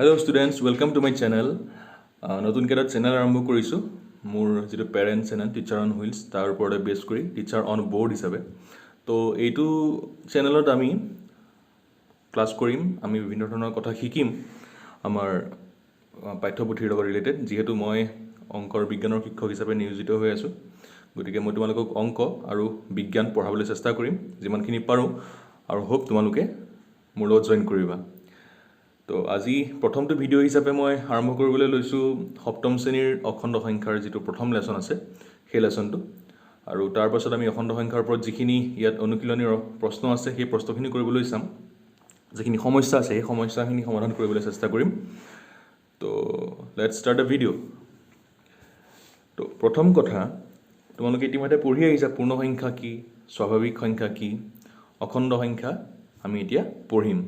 Hello students, welcome to my channel. নতুন কেটা channel আৰম্ভ কৰিছোঁ মোৰ যেটো parent channel teacher on wheels তাৰ ওপৰতে বেছ কৰি টিচাৰ অন বৰ্ড হিচাপে তো এইটো চেনেলত আমি ক্লাছ কৰিম আমি বিভিন্ন ধৰণৰ কথা শিকিম আমাৰ পাঠ্যপুথিৰ লগত ৰিলেটেড যিহেতু মই অংকৰ বিজ্ঞানৰ শিক্ষক হিচাপে নিয়োজিত হৈ আছোঁ গতিকে মই তোমালোকক অংক আৰু বিজ্ঞান পঢ়াবলৈ চেষ্টা কৰিম যিমানখিনি পাৰোঁ আৰু হোপ তোমালোকে মোৰ লগত জইন কৰিবা তো আজি প্ৰথমটো ভিডিঅ' হিচাপে মই আৰম্ভ কৰিবলৈ লৈছোঁ সপ্তম শ্ৰেণীৰ অখণ্ড সংখ্যাৰ যিটো প্ৰথম লেসন আছে সেই লেসনটো আৰু তাৰ পাছত আমি অখণ্ড সংখ্যাৰ ওপৰত যিখিনি ইয়াত অনুশীলনীৰ প্ৰশ্ন আছে সেই প্ৰশ্নখিনি কৰিবলৈ চাম যিখিনি সমস্যা আছে সেই সমস্যাখিনি সমাধান কৰিবলৈ চেষ্টা কৰিম তো লেটছ ষ্টাৰ্ট দ্য ভিডিঅ' তো প্ৰথম কথা তোমালোকে ইতিমধ্যে পঢ়ি আহিছা পূৰ্ণ সংখ্যা কি স্বাভাৱিক সংখ্যা কি অখণ্ড সংখ্যা আমি এতিয়া পঢ়িম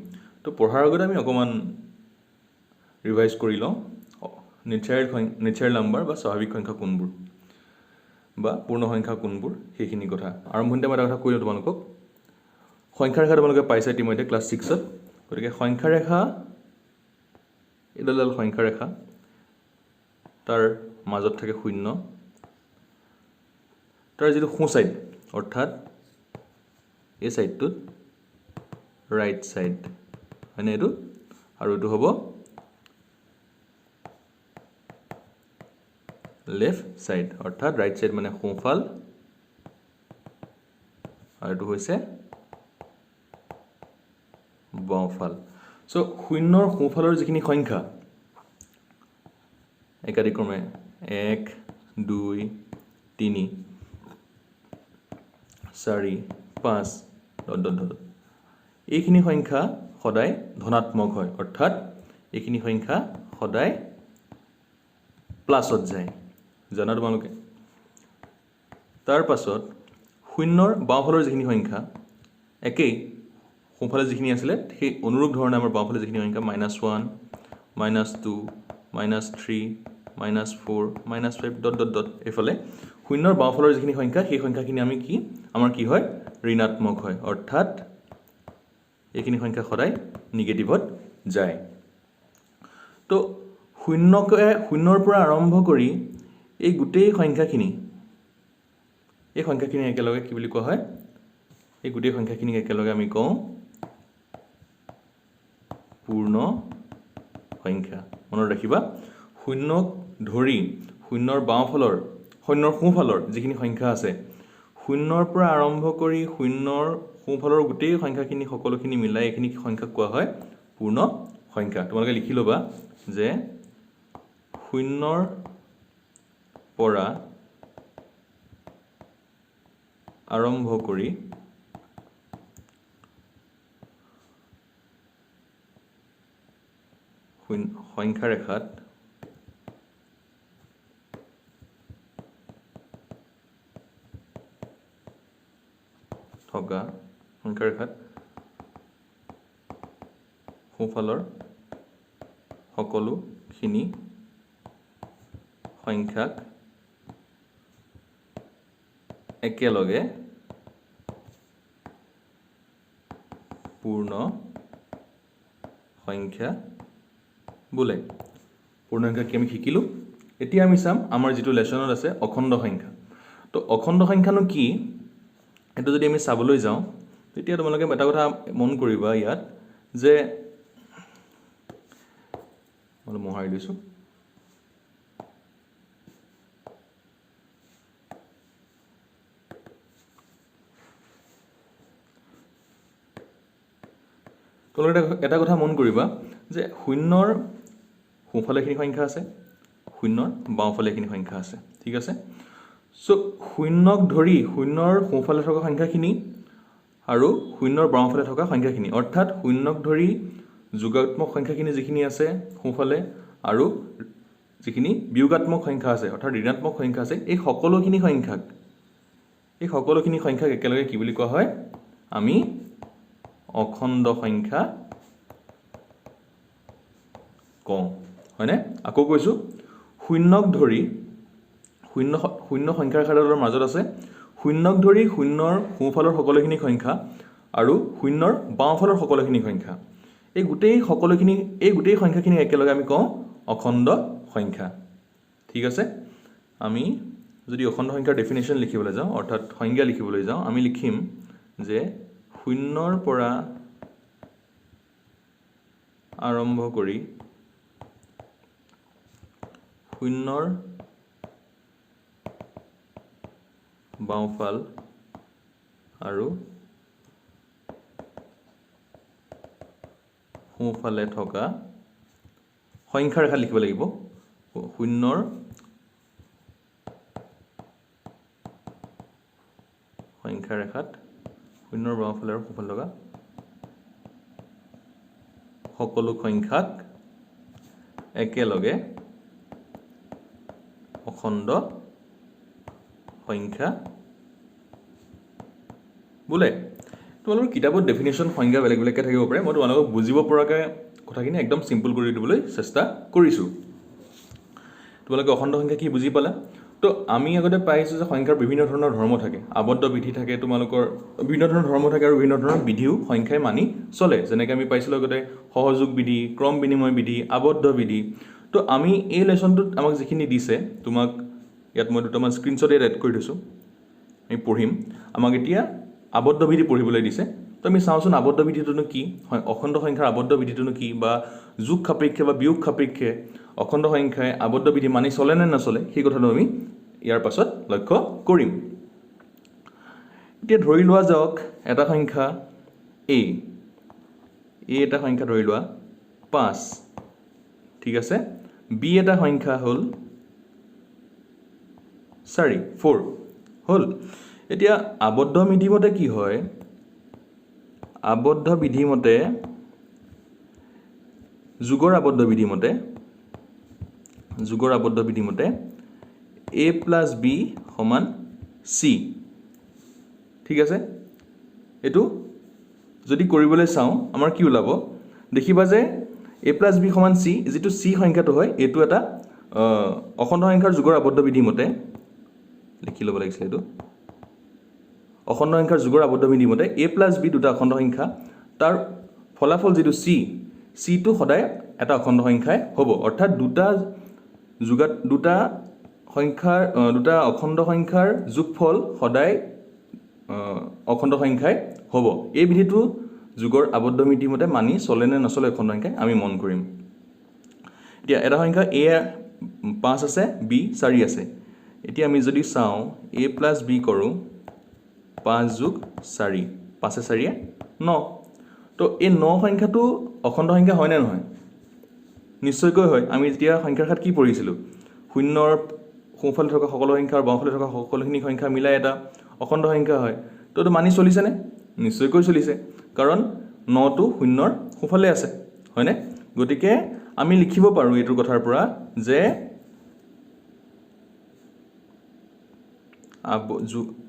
তো পঢ়াৰ আগতে আমি অকমান ৰিভাইজ কৰি লওঁ নেচাৰেল নাম্বাৰ বা স্বাভাৱিক সংখ্যা কোনবোৰ বা পূৰ্ণ সংখ্যা কোনবোৰ সেইখিনি কথা আৰম্ভণিতে মই এটা কথা কৈ দিওঁ তোমালোকক সংখ্যা ৰেখা তোমালোকে পাইছা ইতিমধ্যে ক্লাছ 6ত গতিকে সংখ্যা ৰেখা এডাল সংখ্যা ৰেখা তাৰ মাজত থাকে শূন্য তাৰ যিটো সোঁ সাইড অৰ্থাৎ এই সাইডটোত ৰাইট সাইড মানে এইটো আৰু এইটো হ'ব লেফট সাইড অৰ্থাৎ ৰাইট সাইড মানে সোঁফাল আৰু এইটো হৈছে বাওঁফাল সো শূন্যৰ সোঁফালৰ যিখিনি সংখ্যা একাদিক্ৰমে 1 2 3 4 5 এইখিনি সংখ্যা সদায় ধনাত্মক হয় অৰ্থাৎ এইখিনি সংখ্যা সদায় প্লাছত যায় জানা তোমালোকে তাৰ পাছত শূন্যৰ বাওঁফালৰ যিখিনি সংখ্যা একেই সোঁফালে যিখিনি আছিলে সেই অনুৰূপ ধৰণে আমাৰ বাওঁফালে যিখিনি সংখ্যা -1 -2 -3 -4 -5 এইফালে শূন্যৰ বাওঁফালৰ যিখিনি সংখ্যা সেই সংখ্যাখিনি আমি কি আমাৰ কি হয় ঋণাত্মক হয় অৰ্থাৎ এইখিনি সংখ্যা সদায় নিগেটিভত যায় তো শূন্যৰ পৰা আৰম্ভ কৰি এই গোটেই সংখ্যাখিনি একেলগে কি বুলি কোৱা হয় এই গোটেই সংখ্যাখিনি একেলগে আমি কওঁ পূৰ্ণ সংখ্যা মনত ৰাখিবা শূন্যক ধৰি শূন্যৰ সোঁফালৰ যিখিনি সংখ্যা আছে শূন্যৰ পৰা আৰম্ভ কৰি শূন্যৰ সোঁফালৰ গোটেই সংখ্যাখিনি সকলোখিনি মিলাই এইখিনি সংখ্যা কোৱা হয় পূৰ্ণ সংখ্যা তোমালোকে লিখি ল'বা যে শূন্যৰ পৰা আৰম্ভ কৰি সংখ্যা ৰেখাত থকা সংখ্যা ৰেখাত সোঁফালৰ সকলোখিনি সংখ্যাক একেলগে পূৰ্ণ সংখ্যা বোলে পূৰ্ণ সংখ্যা কি আমি শিকিলোঁ এতিয়া আমি চাম আমাৰ যিটো লেসনত আছে অখণ্ড সংখ্যা তো অখণ্ড সংখ্যানো কি এইটো যদি আমি চাবলৈ যাওঁ তেতিয়া তোমালোকে এটা কথা মন কৰিবা ইয়াত যে মই মোহাৰি দিছোঁ তোমালোকে এটা কথা মন কৰিবা যে শূন্যৰ সোঁফালে এইখিনি সংখ্যা আছে শূন্যৰ বাওঁফালে এইখিনি সংখ্যা আছে ঠিক আছে সো শূন্যক ধৰি শূন্যৰ সোঁফালে থকা সংখ্যাখিনি আৰু শূন্যৰ বাওঁফালে থকা সংখ্যাখিনি অৰ্থাৎ শূন্যক ধৰি যোগাত্মক সংখ্যাখিনি যিখিনি আছে সোঁফালে আৰু যিখিনি বিয়োগাত্মক সংখ্যা আছে অৰ্থাৎ ঋণাত্মক সংখ্যা আছে এই সকলোখিনি সংখ্যাক একেলগে কি বুলি কোৱা হয় আমি অখণ্ড সংখ্যা কওঁ হয়নে আকৌ কৈছোঁ শূন্যক ধৰি শূন্য সংখ্যা ৰেখাডালৰ মাজত আছে শূন্যক ধৰি শূন্যৰ সোঁফালৰ সকলোখিনি সংখ্যা আৰু শূন্যৰ বাওঁফালৰ সকলোখিনি সংখ্যা এই গোটেই সংখ্যাখিনি একেলগে আমি কওঁ অখণ্ড সংখ্যা ঠিক আছে আমি যদি অখণ্ড সংখ্যাৰ ডেফিনেশ্যন লিখিবলৈ যাওঁ অৰ্থাৎ সংজ্ঞা লিখিবলৈ যাওঁ আমি লিখিম যে শূন্যৰ পৰা আৰম্ভ কৰি শূন্যৰ বাওঁফাল আৰু সোঁফালে থকা সংখ্যা ৰেখা লিখিব লাগিব শূন্যৰ সংখ্যা ৰেখাত শূন্যৰ বাওঁফালে আৰু সোঁফালে থকা সকলো সংখ্যাক একেলগে অখণ্ড সংখ্যা বোলে তোমালোকৰ কিতাপত ডেফিনেশ্যন সংজ্ঞা বেলেগ বেলেগকৈ থাকিব পাৰে মই তোমালোকক বুজিব পৰাকৈ কথাখিনি একদম চিম্পল কৰি দিবলৈ চেষ্টা কৰিছোঁ তোমালোকে অখণ্ড সংখ্যা কি বুজি পালা তো আমি আগতে পাইছোঁ যে সংখ্যাৰ বিভিন্ন ধৰণৰ ধৰ্ম থাকে আবদ্ধ বিধি থাকে তোমালোকৰ বিভিন্ন ধৰণৰ ধৰ্ম থাকে আৰু বিভিন্ন ধৰণৰ বিধিও সংখ্যাই মানি চলে যেনেকৈ আমি পাইছিলোঁ আগতে সহযোগ বিধি ক্ৰম বিনিময় বিধি আবদ্ধ বিধি তো আমি এই লেচনটোত আমাক যিখিনি দিছে তোমাক ইয়াত মই দুটামান স্ক্ৰীনশ্বট এড কৰি দিছোঁ আমি পঢ়িম আমাক এতিয়া আবদ্ধ বিধি পঢ়িবলৈ দিছে তো আমি চাওঁচোন আবদ্ধ বিধিটোনো কি অখণ্ড সংখ্যাৰ আবদ্ধ বিধিটোনো কি বা যোগ সাপেক্ষে বা বিয়োগ সাপেক্ষে অখণ্ড সংখ্যাই আবদ্ধ বিধি মানি চলে নে নচলে সেই কথাটো আমি ইয়াৰ পাছত লক্ষ্য কৰিম এতিয়া ধৰি লোৱা যাওক এটা সংখ্যা এ এটা সংখ্যা ধৰি লোৱা 5 ঠিক আছে বি এটা সংখ্যা হ'ল 4 হ'ল এতিয়া আবদ্ধ বিধিমতে কি হয় আবদ্ধ বিধিমতে যোগৰ আবদ্ধ বিধিমতে a plus b সমান c ঠিক আছে এটো যদি কৰিবলৈ চাওঁ আমাৰ কি ওলাব দেখিবা যে a plus b সমান c যেটো c সংখ্যাটো হয় এটো এটা অখণ্ড সংখ্যাৰ যোগৰ আবদ্ধ বিধিমতে লিখি ল'ব লাগিছিল এটো অখণ্ড সংখ্যাৰ যোগৰ আবদ্ধ বিধিমতে a plus b দুটা অখণ্ড সংখ্যা তাৰ ফলাফল যেটো c টো সদায় এটা অখণ্ড সংখ্যাই হ'ব অৰ্থাৎ দুটা অখণ্ড সংখ্যাৰ যোগফল সদায় অখণ্ড সংখ্যাই হ'ব এই বিধিটো যোগৰ আবদ্ধ বিধিমতে মানি চলে নে নচলে অখণ্ড সংখ্যাই আমি মন কৰিম এতিয়া এটা সংখ্যা a 5 আছে b 4 আছে এতিয়া আমি যদি চাওঁ a plus b কৰোঁ 5 যোগ 4 5 4 9 তো এই 9 সংখ্যাটো অখণ্ড সংখ্যা হয় নে নহয় নিশ্চয়কৈ হয় আমি যেতিয়া সংখ্যাৰ খাত কি পঢ়িছিলোঁ শূন্যৰ সোঁফালে থকা সকলো সংখ্যা আৰু বাওঁফালে থকা সকলোখিনি সংখ্যা মিলাই এটা অখণ্ড সংখ্যা হয় তো এইটো মানি চলিছেনে নিশ্চয়কৈ চলিছে কাৰণ 9 টো শূন্যৰ সোঁফালে আছে হয়নে গতিকে আমি লিখিব পাৰোঁ এইটোৰ কথাৰ পৰা যে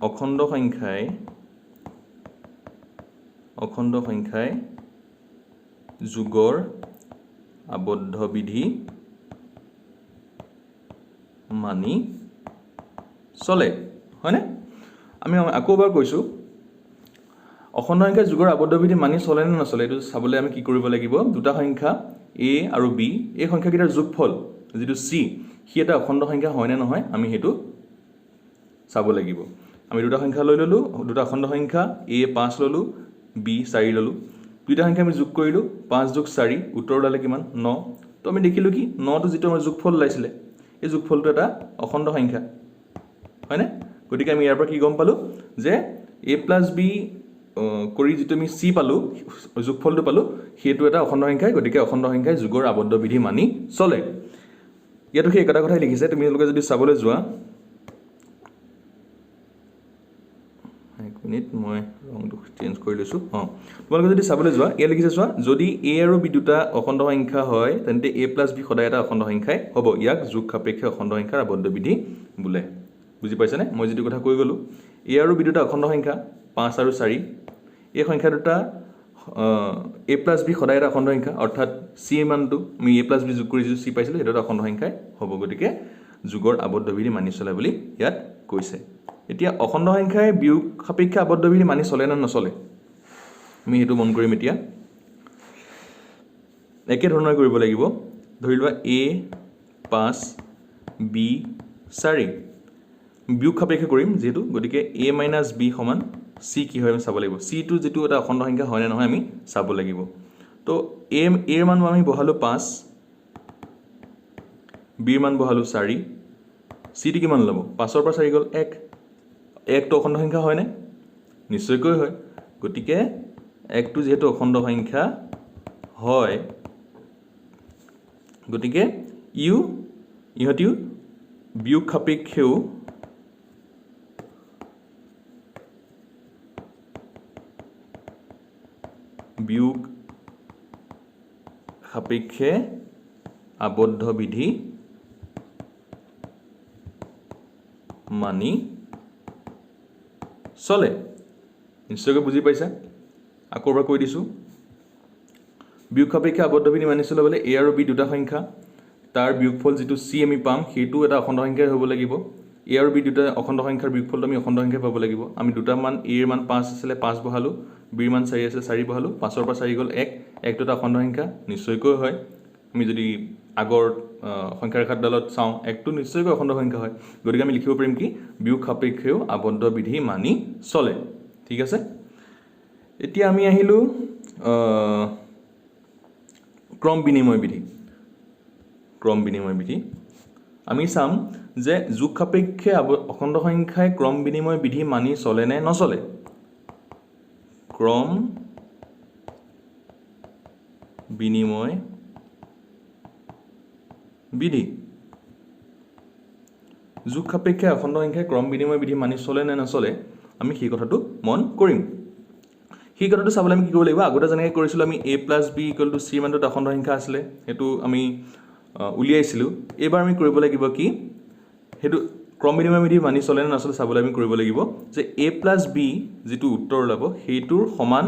অখণ্ড সংখ্যাই যোগৰ আবদ্ধ বিধি মানি চলে হয়নে আমি আকৌ এবাৰ কৈছোঁ অখণ্ড সংখ্যাই যোগৰ আবদ্ধ বিধি মানি চলে নে নচলে এইটো চাবলৈ আমি কি কৰিব লাগিব দুটা সংখ্যা a আৰু b এই সংখ্যাকেইটাৰ যোগফল যেটো c সি এটা অখণ্ড সংখ্যা হয় নে নহয় আমি হেতু চাব লাগিব আমি দুটা সংখ্যা লৈ ললো দুটা অখণ্ড সংখ্যা a 5 ললো b 4 ললো দুটা সংখ্যা আমি যোগ কৰিলো 5 যোগ 4 উত্তৰ ওলালে কিমান 9 তো আমি দেখিলো কি 9 টো যেটো আমাৰ যোগফল ওলাইছিলে এই যোগফলটো এটা অখণ্ড সংখ্যা হয়নে গতিকে আমি ইয়াৰ পৰা কি গম পালো যে a plus b কৰি যেটো আমি c পালো যোগফলটো পালো হেতু এটা অখণ্ড সংখ্যা গতিকে অখণ্ড সংখ্যাই যোগৰ আবদ্ধ বিধি মানি চলে ইয়াতো কি এটা কথাই লিখিছে তুমি লোকে যদি চাবলৈ যোৱা মিনিট মই ৰংটো চেঞ্জ কৰি লৈছো তোমালোকে যদি চাবলৈ যোৱা ইয়া লিখিছে চোৱা যদি a আৰু b দুটা অখণ্ড সংখ্যা হয় তেন্তে a plus b সদায় এটা অখণ্ড সংখ্যাই হ'ব ইয়াক যোগ সাপেক্ষে অখণ্ড সংখ্যাৰ আবদ্ধ বিধি বোলে বুজি পাইছানে মই যেটো কথা কৈ গলো a আৰু b দুটা অখণ্ড সংখ্যা 5 আৰু 4 এই সংখ্যা দুটা a plus b সদায় এটা অখণ্ড সংখ্যা অৰ্থাৎ c মানটো আমি a plus b যোগ কৰি যে c পাইছিলো এটা অখণ্ড সংখ্যাই হ'ব গতিকে যোগৰ আবদ্ধ বিধি মানি চলে বুলি ইয়াত কৈছে এতিয়া অখণ্ড সংখ্যাই বিয়োগ সাপেক্ষে আবদ্ধ বিধি মানি চলে নে নচলে আমি হেতু মন কৰিম এতিয়া একেধৰণে কৰিব লাগিব ধৰি লোৱা a 5 b 4 বিয়োগ সাপেক্ষে কৰিম যেহেতু গতিকে a - b সমান c কি হয় আমি চাব লাগিব c টো যেটো এটা অখণ্ড সংখ্যা হয় না নহয় আমি চাব লাগিব তো a এর মান আমি বহালো 5 b এর মান বহালো 4 c টি কিমান ল'ব 5 ৰ পৰা 4 গ'ল 1 1 টো অখণ্ড সংখ্যা হয় না নিশ্চয়কৈ হয় গতিকে 1 টো যেহেতু অখণ্ড সংখ্যা হয় গতিকে ইহতিও বিয়োগ সাপেক্ষেও বিয়োগ সাপেক্ষে আবদ্ধ বিধি মানি চলে নিশ্চয়কৈ বুজি পাইছা আকৌ এবাৰ কৈ দিছোঁ বিয়োগ সাপেক্ষে আবদ্ধ বিধি মানি চলে বলে a আৰু b দুটা সংখ্যা তাৰ বিয়োগফল যেটো c আমি পাম সেইটো এটা অখণ্ড সংখ্যা হ'ব লাগিব a আৰু b দুটা অখণ্ড সংখ্যাৰ বিয়োগফলটো আমি অখণ্ড সংখ্যা পাব লাগিব আমি দুটা মান a এর মান 5 আছিল 5 বহালো b এর মান 4 আছিল 4 বহালো 5 ৰ পৰা 4 গ'ল 1 1 টো অখণ্ড সংখ্যা নিশ্চয়কৈ হয় আমি যদি আগৰ সংখ্যা ৰেখাৰ ডালত চাওঁ 1 টো নিশ্চয়কৈ অখণ্ড সংখ্যা হয় গতিকে আমি লিখিব পাৰিম কি বিয়োগ সাপেক্ষেও আবদ্ধ বিধি মানি চলে ঠিক আছে এতিয়া আমি আহিলো ক্ৰম বিনিময় বিধি আমি চাম যে যোগ সাপেক্ষে অখণ্ড সংখ্যায় ক্ৰম বিনিময় বিধি মানি চলে নে নচলে ক্ৰম বিনিময় বিধি যোগ সাপেক্ষে অখণ্ড সংখ্যায় ক্ৰম বিনিময় বিধি মানি চলে নে নচলে আমি সেই কথাটো মন কৰিম সেই কথাটো চাবলৈ আমি কি কৰিব লাগিব আগতে যেনেকৈ কৰিছিলোঁ আমি a + b = c মানটো অখণ্ড সংখ্যা আছিল হেতু আমি উলিয়াইছিলোঁ এবাৰ আমি কৰিব লাগিব কি হেতু ক্ৰম বিনিময় বিধি মানি চলে নে নচলে চাবলৈ আমি কৰিব লাগিব যে a + b যেটো উত্তৰ ওলাব সেইটোৰ সমান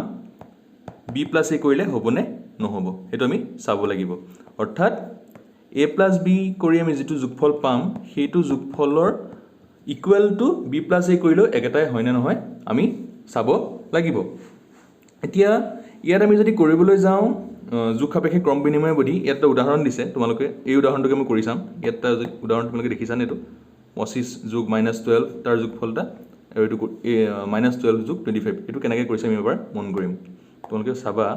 b + a কৰিলে হ'বনে নহ'ব হেতু আমি চাব লাগিব অৰ্থাৎ a + b কৰি আমি যেটো যোগফল পাম সেইটো যোগফলৰ ইকুৱেল টু b + a কৰিলেও একেটাই হয় নে নহয় আমি চাব লাগিব এতিয়া ইয়াত আমি যদি কৰিবলৈ যাওঁ যোগ সাপেক্ষে ক্ৰম বিনিময় বিধি ইয়াত এটা উদাহৰণ দিছে তোমালোকে এই উদাহৰণটোকে মই কৰি চাম ইয়াত এটা উদাহৰণ তোমালোকে দেখিছানে এইটো 25 যোগ -12 তাৰ যোগফলটা আৰু এইটো -12 যোগ 25 এইটো কেনেকৈ কৰিছে আমি এবাৰ মন কৰিম তোমালোকে চাবা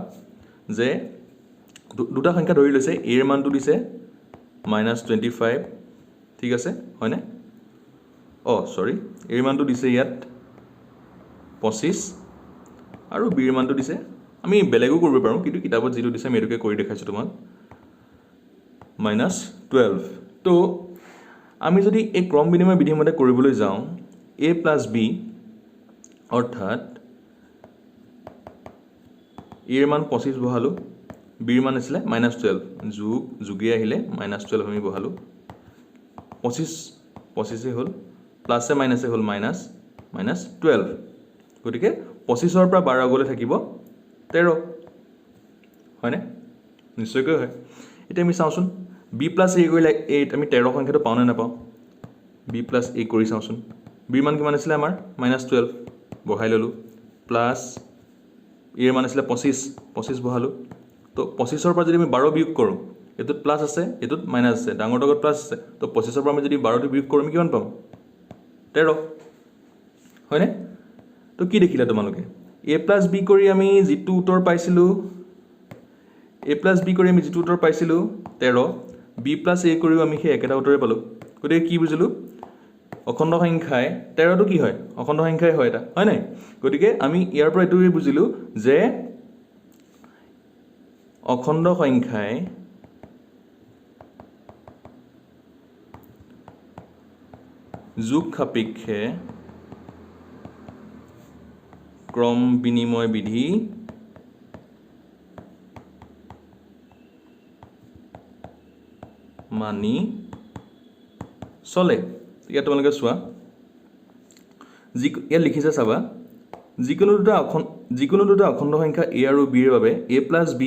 যে দুটা সংখ্যা ধৰি লৈছে a এৰ মানটো দিছে -25 ঠিক আছে হয়নে সৰি a এৰ মানটো দিছে ইয়াত 25 আৰু b এৰ মানটো দিছে আমি বেলেগো কৰিব পাৰোঁ কিন্তু কিতাপত যেটো দিছে আমি এটোকে কৰি দেখাইছো তোমাক -12 তো আমি যদি এই ক্ৰম বিনিময় বিধি মতে কৰিবলৈ যাওঁ a + b অৰ্থাৎ a এৰ মান 25 বহালো b এৰ মান আছিল -12 যোগে আহিলে -12 আমি বহালো 25 হ'ল প্লাসে মাইনাসে হ'ল -12 গতিকে 25 ৰ পৰা 12 গলে থাকিব 13 হয়নে নিশ্চয়কৈ হয় এতিয়া আমি চাওঁচোন b + a কৰিলে আমি 13 সংখ্যাটো পাও নে নাপাও b + a কৰি চাওঁচোন b মান কিমান আছিল আমাৰ -12 বহাই ললো প্লাস a এৰ মান আছিল 25 বহালো তো 25 ৰ পৰা যদি আমি 12 বিয়োগ কৰো এটোত প্লাস আছে এটোত মাইনাস আছে ডাঙৰ ডগত প্লাস আছে তো 25 ৰ পৰা আমি যদি 12 টো বিয়োগ কৰো আমি কিমান পাম 13 হয়নে তো কি দেখিলা তোমালোকে a + b কৰি আমি যেটো উত্তৰ পাইছিলো a + b কৰি আমি যেটো উত্তৰ পাইছিলো 13 b + a কৰিও আমি সেই একেটা উত্তৰে পালো গতিকে কি বুজিলো অখণ্ড সংখ্যায় 13 টো কি হয় অখণ্ড সংখ্যাই হয় এটা হয় নাই গতিকে আমি ইয়াৰ পৰা এটোই বুজিলো যে অখণ্ড সংখ্যায় যোগ সাপেক্ষে ক্ৰম বিনিময় বিধি মানি চলে ইয়াত তোমালোকে চোৱা ইয়াত লিখিছে চাবা যিকোনো দুটা অখণ্ড সংখ্যা a আৰু b এৰ বাবে a + b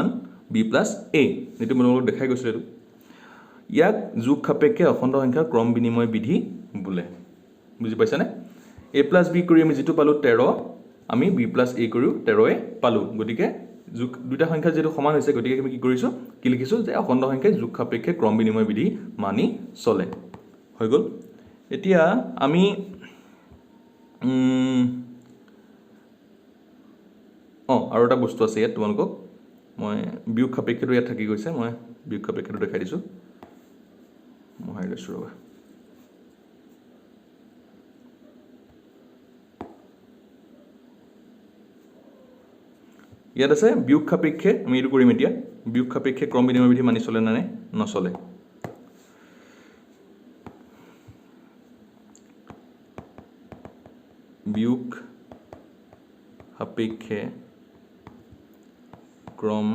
= b + a এটো মই দেখাই গৈছিল এটো ইয়াক যোগ সাপেক্ষে অখণ্ড সংখ্যাৰ ক্ৰম বিনিময় বিধি বোলে বুজি পাইছানে a + b কৰি আমি যেটো পালো 13 আমি b + a কৰিও 13 পালো গতিকে দুটা সংখ্যা যেহেতু সমান হৈছে গতিকে আমি কি কৰিছোঁ কি লিখিছোঁ যে অখণ্ড সংখ্যাই যোগ সাপেক্ষে ক্ৰম বিনিময় বিধি মানি চলে হৈ গ'ল এতিয়া আমি আৰু এটা বস্তু আছে ইয়াত তোমালোকক মই বিয়োগ সাপেক্ষেটো ইয়াত থাকি গৈছে মই বিয়োগ সাপেক্ষেটো দেখাই দিছোঁ মই লৈছোঁ ৰ'বা ইয়াত আছে বিয়োগ সাপেক্ষে আমি এইটো কৰিম এতিয়া বিয়োগ সাপেক্ষে ক্ৰম বিনিময় বিধি মানি চলে নে নচলে বিয়োগ সাপেক্ষে ক্ৰম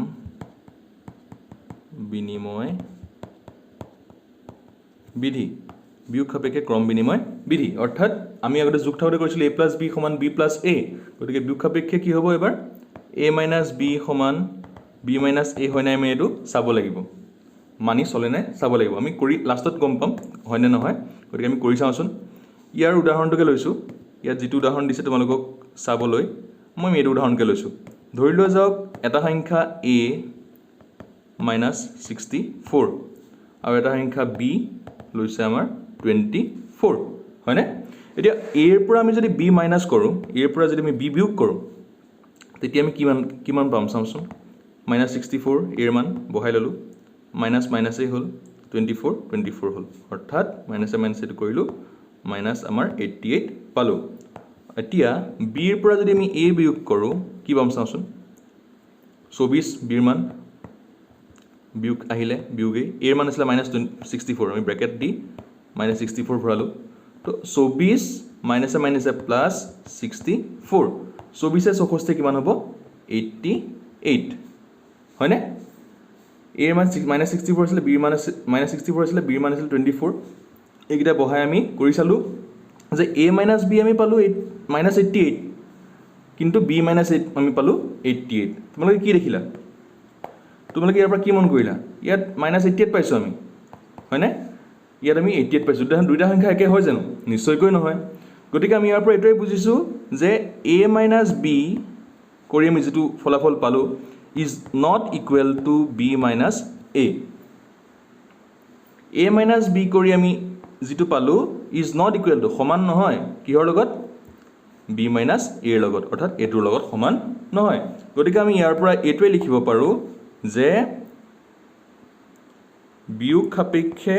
বিনিময় বিধি বিয়োগ সাপেক্ষে ক্ৰম বিনিময় বিধি অৰ্থাৎ আমি আগতে যোগ থাকোঁতে কৰিছিলোঁ a + b = b + a গতিকে বিয়োগ সাপেক্ষে কি হ'ব এবাৰ a - b = b - a হয় নাই আমি এইটো চাব লাগিব মানি চলে নাই চাব লাগিব আমি কৰি লাষ্টত গম পাম হয় নে নহয় গতিকে আমি কৰি চাওঁচোন ইয়াৰ উদাহৰণটোকে লৈছোঁ ইয়াত যিটো উদাহৰণ দিছে তোমালোকক চাবলৈ মই এইটো উদাহৰণকে লৈছোঁ ধৰি লোৱা যাওক এটা সংখ্যা a - 64 আৰু এটা সংখ্যা b লৈছে আমাৰ 24 হয়নে এতিয়া a ৰ পৰা আমি যদি b মাইনাছ কৰোঁ a ৰ পৰা যদি আমি b বিয়োগ কৰোঁ তেতিয়া আমি কিমান পাম চাওঁচোন -64 এৰ মান বহাই ল'লোঁ মাইনাছ মাইনাছেই হ'ল 24 হ'ল অৰ্থাৎ মাইনাছে মাইনাছেটো কৰিলোঁ মাইনাছ আমাৰ 88 পালোঁ এতিয়া b ৰ পৰা যদি আমি a বিয়োগ কৰোঁ কি পাম চাওঁচোন 24 b ৰ মান বিয়োগ আহিলে বিয়োগেই এৰ মান আছিলে -64 আমি ব্ৰেকেট দি -64 ভৰালোঁ তো 24 মাইনাছে মাইনাছে প্লাছ 64 24 64 কিমান হ'ব 88 হয়নে এৰ মান -64 আছিলে b ৰ মান -64 আছিলে b ৰ মান আছিল 24 এইকেইটা বহাই আমি কৰি চালোঁ যে a - b আমি পালোঁ -88 কিন্তু b - 8 আমি পালোঁ 88 তোমালোকে কি দেখিলা তোমালোকে ইয়াৰ পৰা কি মন কৰিলা ইয়াত -88 পাইছোঁ আমি হয়নে ইয়াত আমি 88 পাইছোঁ দুইটা সংখ্যা একে হয় জানো নিশ্চয়কৈ নহয় গতিকে আমি ইয়াৰ পৰা এইটোৱে বুজিছোঁ যে a - b কৰি আমি যিটো ফলাফল পালোঁ is not equal to b - a a - b কৰি আমি যিটো পালোঁ ইজ নট ইকুৱেল টু সমান নহয় কিহৰ লগত b - a ৰ লগত অৰ্থাৎ এইটোৰ লগত সমান নহয় গতিকে আমি ইয়াৰ পৰা এইটোৱে লিখিব পাৰোঁ যে বিয়োগ সাপেক্ষে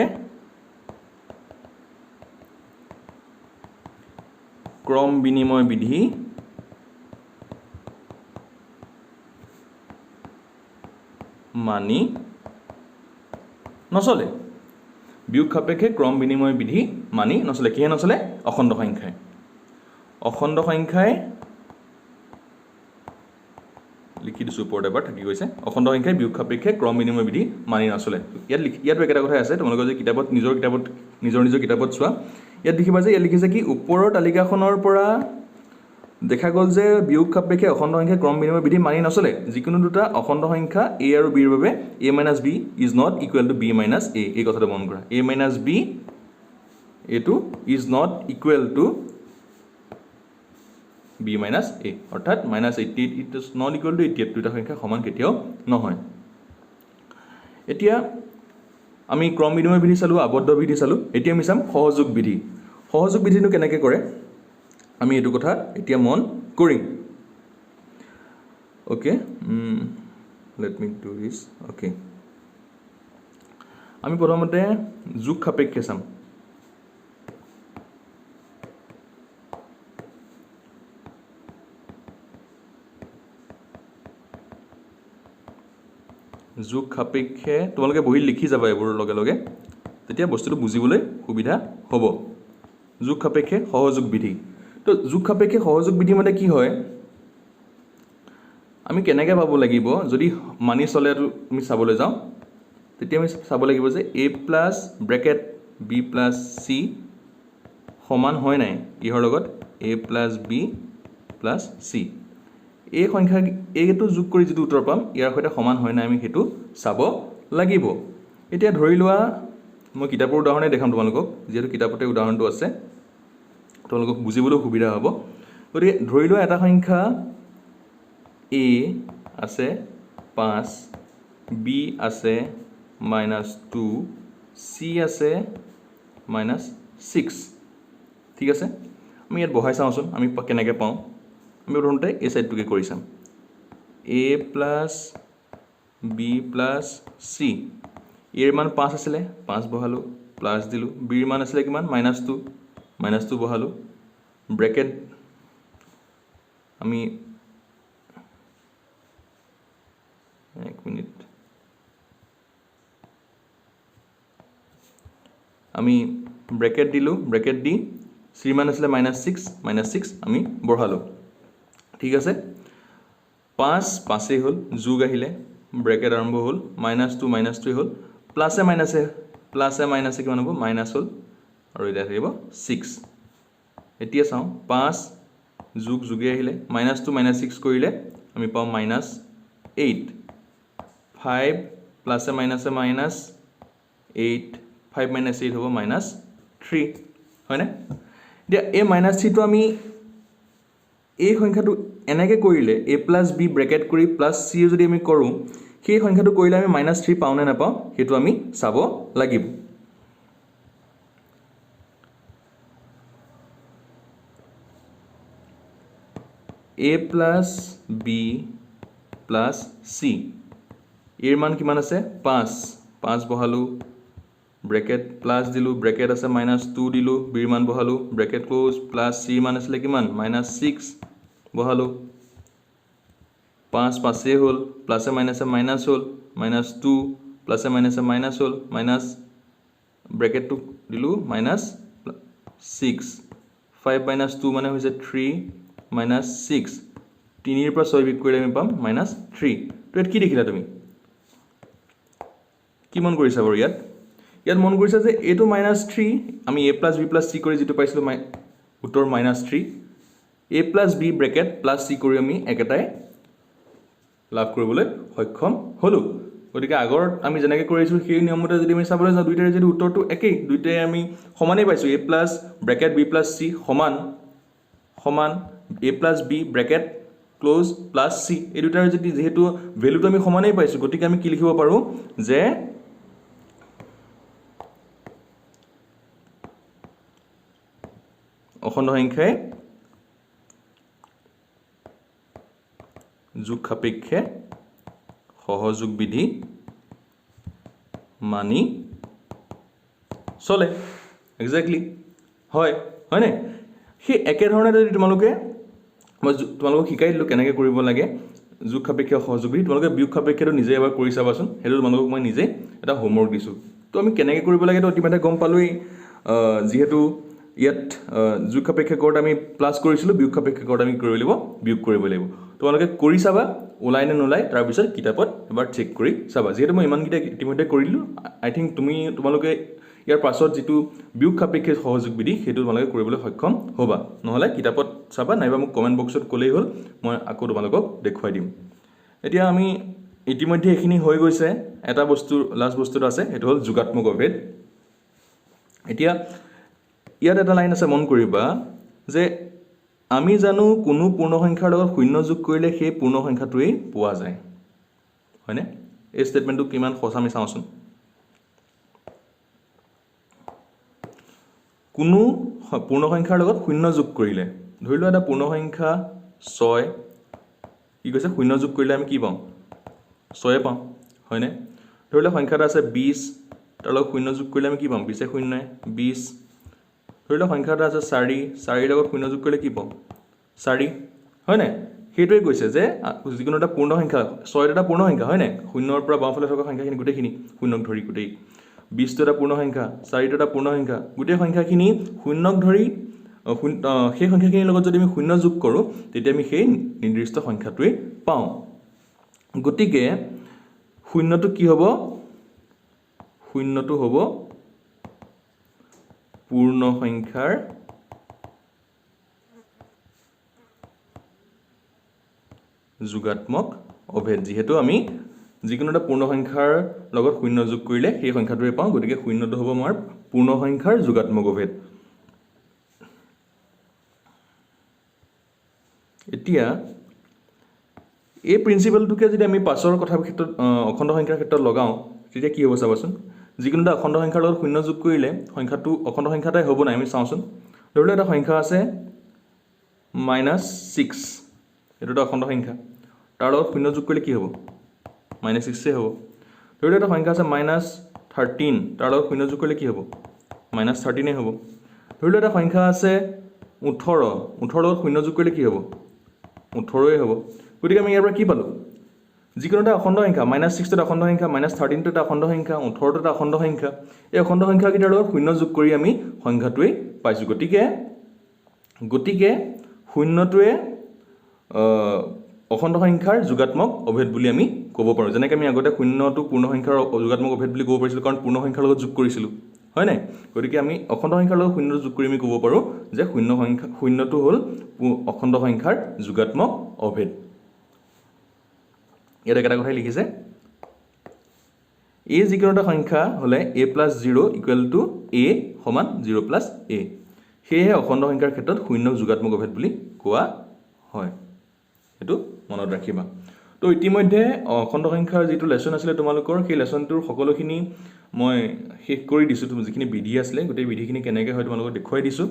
ক্ৰম বিনিময় বিধি মানি নচলে বিয়োগ সাপেক্ষে ক্ৰম বিনিময় বিধি মানি নচলে কিহে নচলে অখণ্ড সংখ্যাই লিখি দিছোঁ ওপৰত এবাৰ থাকি গৈছে অখণ্ড সংখ্যাই বিয়োগ সাপেক্ষে ক্ৰম বিনিময় বিধি মানি নচলে ইয়াতো একেটা কথাই আছে তোমালোকে যে কিতাপত নিজৰ কিতাপত চোৱা ইয়াত দেখিবা যে ইয়াত লিখিছে কি ওপৰৰ তালিকাখনৰ পৰা দেখা গ'ল যে বিয়োগ সাপেক্ষে অখণ্ড সংখ্যাই ক্ৰম বিনিময় বিধি মানি নচলে যিকোনো দুটা অখণ্ড সংখ্যা a আৰু b ৰ বাবে a - b is not equal to b - a এই কথাটো মন কৰা a - b এইটো is not equal to b - a অৰ্থাৎ -88 it is not equal to 88 দুটা সংখ্যা সমান কেতিয়াও নহয় এতিয়া আমি ক্ৰম বিনিময় বিধি চালোঁ আবদ্ধ বিধি চালোঁ এতিয়া আমি চাম সহযোগ বিধিনো কেনেকৈ কৰে আমি এইটো কথা এতিয়া মন কৰিম okay let me do this okay আমি প্ৰথমতে যোগ সাপেক্ষে চাম যোগ সাপেক্ষে তোমালোকে বহি লিখি যাবা এইবোৰ লগে লগে তেতিয়া বস্তুটো বুজিবলৈ সুবিধা হ'ব যোগ সাপেক্ষে সহযোগ বিধি তো যোগ সাপেক্ষে সহযোগ বিধি মানে কি হয় আমি কেনেকৈ পাব লাগিব যদি মানি চলেটো আমি চাবলৈ যাওঁ তেতিয়া আমি চাব লাগিব যে a plus bracket b plus c সমান হয় নাই কিহৰ লগত a plus b plus c এই সংখ্যা এইটো যোগ কৰি যিটো উত্তৰ পাম ইয়াৰ সৈতে সমান হয় নাই আমি সেইটো চাব লাগিব এতিয়া ধৰি লোৱা মই কিতাপৰ উদাহৰণে দেখাম তোমালোকক যিহেতু কিতাপতে উদাহৰণটো আছে তোমালোকক বুজিবলৈ সুবিধা হ'ব গতিকে ধৰি লোৱা এটা সংখ্যা a আছে 5 b আছে -2 c আছে -6 ঠিক আছে আমি ইয়াত বহাই চাওঁচোন আমি কেনেকৈ পাওঁ আমি প্ৰথমতে এই সাইডটোকে কৰি চাম a + b + c এৰ মান 5 আছিলে 5 বহালো প্লাস দিলো b এৰ মান আছিলে কিমান -2 বহালো ব্ৰেকেট আমি এক মিনিট আমি ব্ৰেকেট দিলো ব্ৰেকেট দি c এৰ মান আছিলে -6 আমি বহালো ঠিক আছে 5 হল যোগ আহিলে ব্ৰেকেট আৰম্ভ হল -2 হল প্লাসে মাইনাসে কিমান হ'ব মাইনাস হল আৰু এটা থাকিব 6 এতিয়া চাওঁ 5 যোগে আহিলে -2 -6 কৰিলে আমি পাওঁ -8 5 প্লাসে মাইনাসে -8 5 - 8 হ'ব -3 হয় না দিয়া এই -3 টো আমি এই সংখ্যাটো এনেকৈ কৰিলে a + b ব্ৰেকেট কৰি + c যদি আমি কৰোঁ সেই সংখ্যাটো কৰিলে আমি -3 পাওঁ নে নাপাওঁ সেইটো আমি চাব লাগিব a + b + c এৰ মান কিমান আছে 5 বহালো ব্ৰেকেট প্লাস দিলো ব্ৰেকেট আছে -2 দিলো b এৰ মান বহালো ব্ৰেকেট ক্লোজ প্লাস c এৰ মান আছিলে কিমান -6 বহালো 5 হল প্লাসে মাইনাসে মাইনাস হল -2 প্লাসে মাইনাসে মাইনাস হল মাইনাস ব্ৰেকেট টু দিলো -6 5 - 2 মানে হৈছে 3 -6 3 এৰ পৰা 6 বিয়োগ কৰিলে আমি পাম -3 তো এত কি দেখিলা তুমি কি মন কৰিছা বাৰু ইয়াত মন কৰিছা যে এটো -3 আমি a + b + c কৰি যেটো পাইছিলো উত্তৰ -3 a + b ব্ৰেকেট + c কৰি আমি একেটাই লাভ কৰিবলৈ সক্ষম হলো গতিকে আগৰ আমি যেনেকৈ কৰিছো সেই নিয়মতে যদি আমি চাবলৈ যাওঁ দুইটাৰে যদি উত্তৰটো একেই দুইটাই আমি সমানেই পাইছো a + ব্ৰেকেট b + c সমান a + b bracket close + c এই দুটাৰ যদি যেহেতু ভ্যালুটো আমি সমানেই পাইছো গতিকে আমি কি লিখিব পাৰো যে অখণ্ড সংখ্যাই যোগ সাপেক্ষে সহযোগ বিধি মানি চলে এক্স্যাক্টলি হয় না সেই একে ধৰণে যদি তোমালোকে মই তোমালোকক শিকাই দিলো কেনেকৈ কৰিব লাগে যোগ সাপেক্ষে সহযোগ বিধি তোমালোকে বিয়োগ সাপেক্ষেটো নিজে এবাৰ কৰি চাবাচোন হেতু তোমালোকক মই নিজে এটা হোমৱৰ্ক দিছো তো আমি কেনেকৈ কৰিব লাগে তো ইতিমধ্যে গম পালোই যেহেতু ইয়াত যোগ সাপেক্ষে কোড আমি প্লাস কৰিছিলো বিয়োগ সাপেক্ষে কোড আমি কৰিব লাগিব বিয়োগ কৰিব লাগিব তোমালোকে কৰি চাবা ওলাই নে নোলাই তাৰ পিছত কিতাপত এবাৰ চেক কৰি চাবা যেহেতু মই ইমান কিটা ইতিমধ্যে কৰিলো আই থিংক তোমালোকে ইয়াৰ পাছত যেটো বিয়োগ সাপেক্ষে সহযোগ বিধি হেতু তোমালোকে কৰিবলৈ সক্ষম হ'বা নহলে কিতাপত চাবা নাইবা মোক কমেন্ট বক্সত কলেই হ'ল মই আকৌ তোমালোকক দেখুৱাই দিম এতিয়া আমি ইতিমধ্যে এখিনি হৈ গৈছে এটা বস্তু লাষ্ট বস্তুটো আছে হেতু হ'ল যোগাত্মক অভেদ এতিয়া ইয়াত এটা লাইন আছে মন কৰিবা যে আমি জানো কোনো পূৰ্ণ সংখ্যাৰ লগত শূন্য যোগ কৰিলে সেই পূৰ্ণ সংখ্যাটোই পোৱা যায় হয়নে এই স্টেটমেন্টটো কিমান সঁচা আমি চাওঁচোন কোনো পূৰ্ণ সংখ্যাৰ লগত শূন্য যোগ কৰিলে ধৰি লোৱা এটা পূৰ্ণ সংখ্যা 6 কি কৈছে শূন্য যোগ কৰিলে আমি কি পাম 6 পাম হয়নে ধৰি লোৱা সংখ্যাটা আছে 20 তাৰ লগত শূন্য যোগ কৰিলে আমি কি পাম 20 শূন্য 20 ধৰি লোৱা সংখ্যাটা আছে 4 লগত শূন্য যোগ কৰিলে কি পাম 4 হয়নে হেতুৱে কৈছে যে যিকোনো এটা পূৰ্ণ সংখ্যা 6 এটা পূৰ্ণ সংখ্যা হয়নে শূন্যৰ পৰা বাওঁফালে থকা সংখ্যাখিনি গোটেইখিনি শূন্যক ধৰি গোটেই 20 এটা পূৰ্ণ সংখ্যা 4 এটা পূৰ্ণ সংখ্যা গোটেই সংখ্যাখিনি শূন্যক ধৰি সেই সংখ্যাখিনিৰ লগত যদি আমি শূন্য যোগ কৰো তেতিয়া আমি সেই নিৰ্দিষ্ট সংখ্যাটোই পাওঁ গতিকে শূন্যটো কি হ'ব শূন্যটো হ'ব পূৰ্ণ সংখ্যাৰ যোগাত্মক অভেদ যেহেতু আমি যিকোনো এটা পূৰ্ণ সংখ্যাৰ লগত শূন্য যোগ কৰিলে সেই সংখ্যাটোৱে পাওঁ গতিকে শূন্যটো হ'ব আমাৰ পূৰ্ণ সংখ্যাৰ যোগাত্মক অভেদ এতিয়া এই প্ৰিন্সিপালটোকে যদি আমি পাছৰ কথাৰ ক্ষেত্ৰত অখণ্ড সংখ্যাৰ ক্ষেত্ৰত লগাওঁ তেতিয়া কি হ'ব চাবাচোন যিকোনো এটা অখণ্ড সংখ্যাৰ লগত শূন্য যোগ কৰিলে সংখ্যাটো অখণ্ড সংখ্যা এটাই হ'ব নাই আমি চাওঁচোন ধৰি লওক এটা সংখ্যা আছে -6 এইটো এটা অখণ্ড সংখ্যা তাৰ লগত শূন্য যোগ কৰিলে কি হ'ব -6 হ'ব ধৰি লওক এটা সংখ্যা আছে -13 তাৰ লগত শূন্য যোগ কৰিলে কি হ'ব -13 হ'ব ধৰি লওক এটা সংখ্যা আছে 18 লগত শূন্য যোগ কৰিলে কি হ'ব 18 হ'ব গতিকে আমি ইয়াৰ পৰা কি পালোঁ যিকোনো এটা অখণ্ড সংখ্যা -6 এটা অখণ্ড সংখ্যা -13 এটা অখণ্ড সংখ্যা 18 এটা অখণ্ড সংখ্যা এই অখণ্ড সংখ্যাকেইটাৰ লগত শূন্য যোগ কৰি আমি সংখ্যাটোৱেই পাইছোঁ গতিকে শূন্যটোৱে অখণ্ড সংখ্যাৰ যোগাত্মক অভেদ বুলি আমি ক'ব পাৰোঁ যেনেকৈ আমি আগতে শূন্যটো পূৰ্ণ সংখ্যাৰ যোগাত্মক অভেদ বুলি ক'ব পাৰিছিলোঁ কাৰণ পূৰ্ণ সংখ্যাৰ লগত যোগ কৰিছিলোঁ হয় নাই গতিকে আমি অখণ্ড সংখ্যাৰ লগত শূন্য যোগ কৰি আমি ক'ব পাৰোঁ যে শূন্যটো হ'ল অখণ্ড সংখ্যাৰ যোগাত্মক অভেদ ইয়াত এটা কথাই লিখিছে a যিকোনো এটা সংখ্যা হ'লে a + 0 = a = 0 + a সেয়েহে অখণ্ড সংখ্যাৰ ক্ষেত্ৰত শূন্যক যোগাত্মক অভেদ বুলি কোৱা হয় এইটো মনত ৰাখিবা তো ইতিমধ্যে অখণ্ড সংখ্যাৰ যিটো লেসন আছিলে তোমালোকৰ সেই লেসনটোৰ সকলোখিনি মই শেষ কৰি দিছোঁ যিখিনি বিধি আছিলে গোটেই বিধিখিনি কেনেকৈ হয় তোমালোকক দেখুৱাই দিছোঁ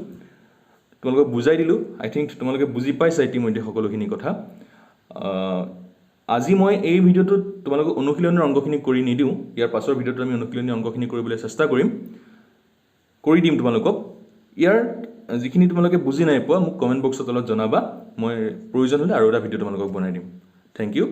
তোমালোকক বুজাই দিলোঁ আই থিংক তোমালোকে বুজি পাইছা ইতিমধ্যে সকলোখিনি কথা আজি মই এই ভিডিঅ'টোত তোমালোকক অনুশীলনৰ অংকখিনি কৰি নিদিওঁ ইয়াৰ পাছৰ ভিডিঅ'টোত আমি অনুশীলনৰ অংকখিনি কৰিবলৈ চেষ্টা কৰি দিম তোমালোকক ইয়াৰ যিখিনি তোমালোকে বুজি নাই পোৱা মোক কমেণ্ট বক্সত তলত জনাবা মই প্ৰয়োজন হ'লে আৰু এটা ভিডিঅ' তোমালোকক বনাই দিম থেংক ইউ